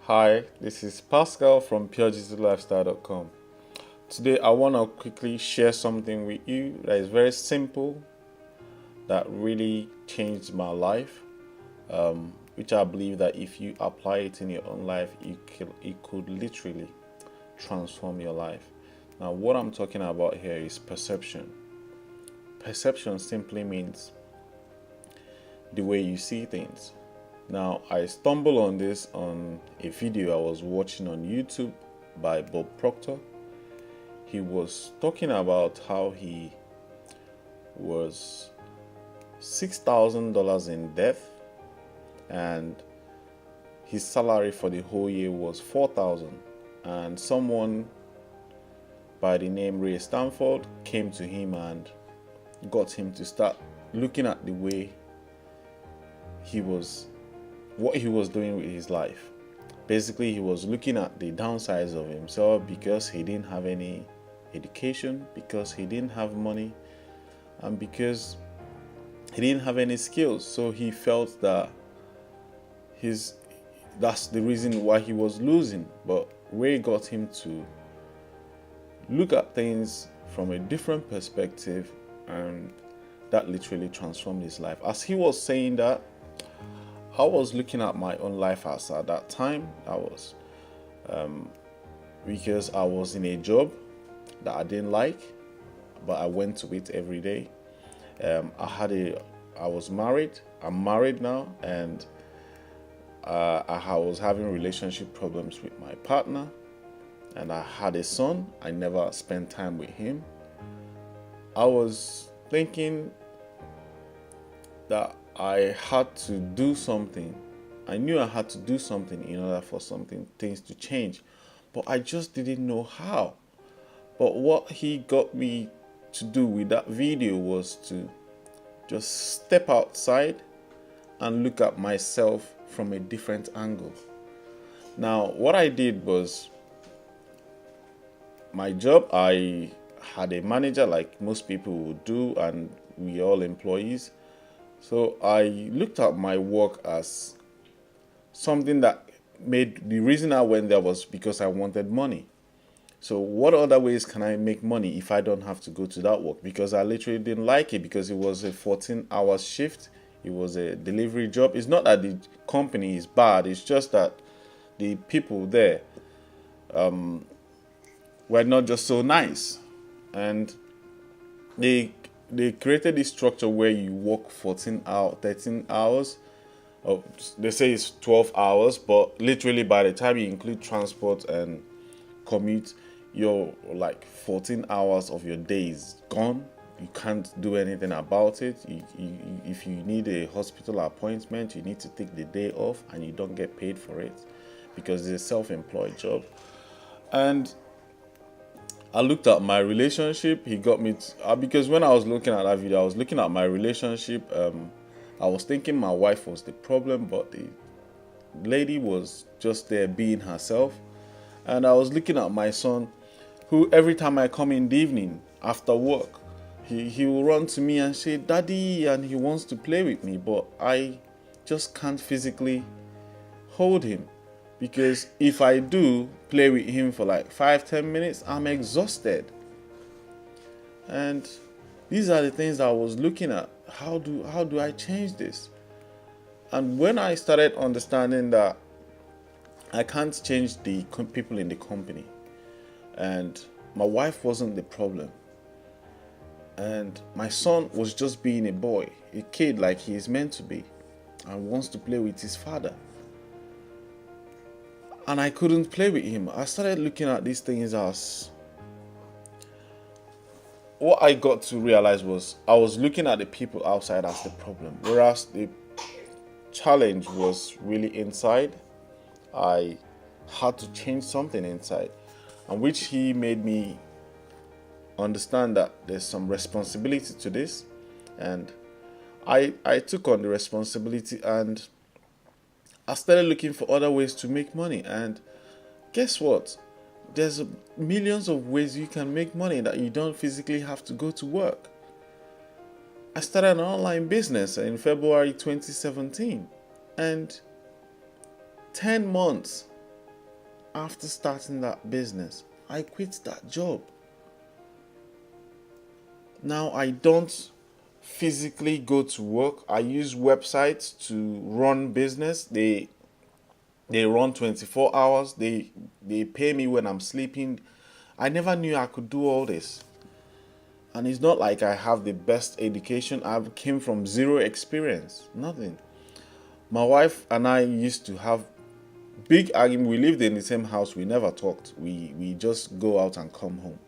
Hi, this is Pascal from PureDigitalLifestyle.com. Today, I want to quickly share something with you that is very simple, that really changed my life, which I believe that if you apply it in your own life, it could literally transform your life. Now, what I'm talking about here is perception. Perception simply means the way you see things. Now, I stumbled on this on a video I was watching on YouTube by Bob Proctor. He was talking about how he was $6,000 in debt and his salary for the whole year was $4,000. And someone by the name Ray Stanford came to him and got him to start looking at the way what he was doing with his life. Basically, he was looking at the downsides of himself because he didn't have any education, because he didn't have money, and because he didn't have any skills. So he felt that that's the reason why he was losing. But Ray got him to look at things from a different perspective, and that literally transformed his life. As he was saying that, I was looking at my own life as at that time. Because I was in a job that I didn't like, but I went to it every day. I was married. I'm married now, and I was having relationship problems with my partner, and I had a son. I never spent time with him. I was thinking that I had to do something. I knew I had to do something in order for things to change, but I just didn't know how. But what he got me to do with that video was to just step outside and look at myself from a different angle. Now, what I did was, my job, I had a manager like most people would do, and we all employees. So I looked at my work as something that made the reason I went there was because I wanted money. So what other ways can I make money if I don't have to go to that work? Because I literally didn't like it, because it was a 14-hour shift. It was a delivery job. It's not that the company is bad. It's just that the people there were not just so nice. And they created this structure where you work 13 hours. Oh, they say it's 12 hours, but literally by the time you include transport and commute, you're like 14 hours of your day is gone. You can't do anything about it. If you need a hospital appointment, you need to take the day off, and you don't get paid for it because it's a self-employed job. And I looked at my relationship. He got me because when I was looking at that video, I was looking at my relationship. I was thinking my wife was the problem, but the lady was just there being herself. And I was looking at my son, who every time I come in the evening after work, he will run to me and say, "Daddy," and he wants to play with me, but I just can't physically hold him, because if I do play with him for like 5-10 minutes, I'm exhausted. And these are the things I was looking at. How do I change this? And when I started understanding that I can't change the people in the company, and my wife wasn't the problem, and my son was just being a boy, a kid like he is meant to be, and wants to play with his father, and I couldn't play with him. I started looking at these things as, what I got to realize was, I was looking at the people outside as the problem, whereas the challenge was really inside. I had to change something inside, and which he made me understand that there's some responsibility to this. And I took on the responsibility, and I started looking for other ways to make money. And guess what? There's millions of ways you can make money that you don't physically have to go to work. I started an online business in February 2017, and 10 months after starting that business, I quit that job. Now I don't physically go to work. I use websites to run business. They run 24 hours. They pay me when I'm sleeping. I never knew I could do all this. And it's not like I have the best education. I came from zero experience, nothing. My wife and I used to have big argument. We lived in the same house. We never talked. We just go out and come home.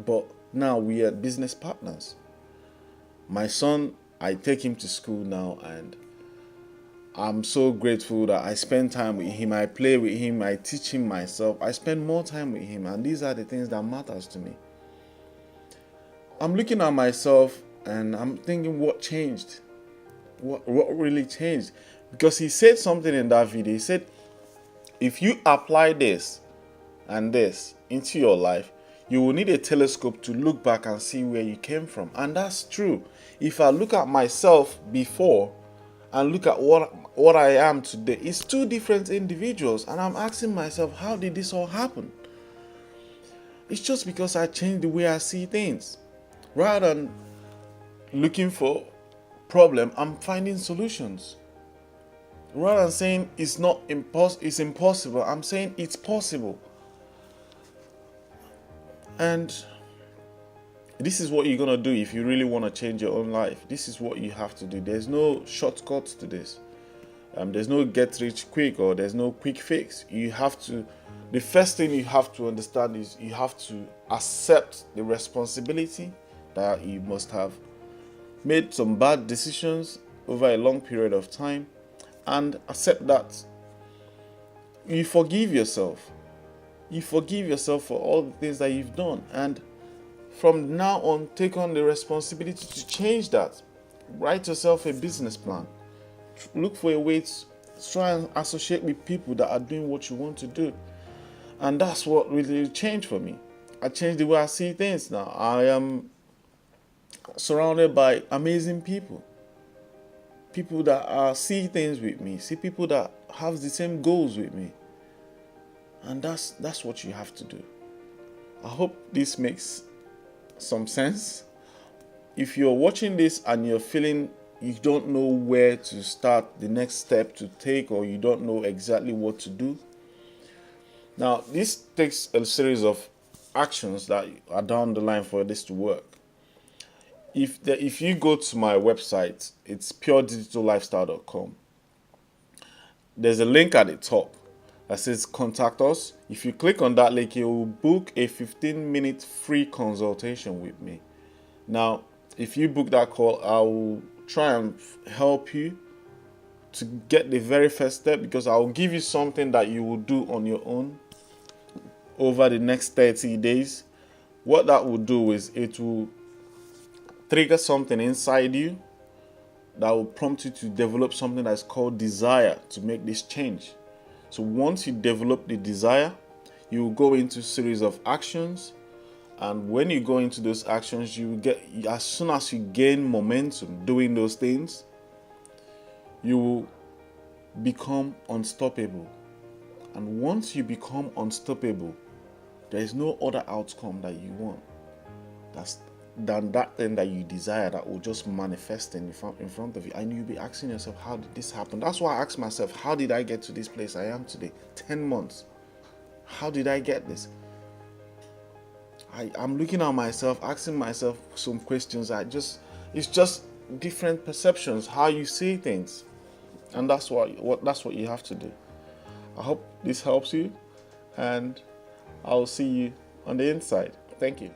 But now we are business partners. My son, I take him to school now, and I'm so grateful that I spend time with him. I play with him. I teach him myself. I spend more time with him, and these are the things that matters to me. I'm looking at myself and I'm thinking, what changed? What really changed? Because he said something in that video. He said, if you apply this and this into your life, you will need a telescope to look back and see where you came from. And that's true. If I look at myself before and look at what I am today, it's two different individuals. And I'm asking myself, how did this all happen? It's just because I changed the way I see things. Rather than looking for problem, I'm finding solutions. Rather than saying it's impossible, I'm saying it's possible. And this is what you're going to do if you really want to change your own life. This is what you have to do. There's no shortcuts to this. There's no get rich quick, or there's no quick fix. The first thing you have to understand is you have to accept the responsibility that you must have made some bad decisions over a long period of time, and accept that you forgive yourself. You forgive yourself for all the things that you've done, and from now on, take on the responsibility to change that. Write yourself a business plan. Look for a way to try and associate with people that are doing what you want to do. And that's what really changed for me. I changed the way I see things now. I am surrounded by amazing people. People that see things with me. See people that have the same goals with me. And that's what you have to do. I hope this makes some sense. If you're watching this and you're feeling you don't know where to start, the next step to take, or you don't know exactly what to do, now this takes a series of actions that are down the line for this to work. If you go to my website, it's puredigitallifestyle.com. There's a link at the top that says contact us. If you click on that link, you will book a 15-minute free consultation with me. Now, if you book that call, I will try and help you to get the very first step, because I will give you something that you will do on your own over the next 30 days. What that will do is it will trigger something inside you that will prompt you to develop something that's called desire to make this change. So once you develop the desire, you will go into a series of actions. And when you go into those actions, as soon as you gain momentum doing those things, you will become unstoppable. And once you become unstoppable, there is no other outcome that you want than that thing that you desire, that will just manifest in front of you. And you'll be asking yourself, how did this happen? That's why I ask myself, how did I get to this place I am today? 10 months. How did I get this? I'm looking at myself, asking myself some questions. It's just different perceptions, how you see things. And that's what you have to do. I hope this helps you, and I'll see you on the inside. Thank you.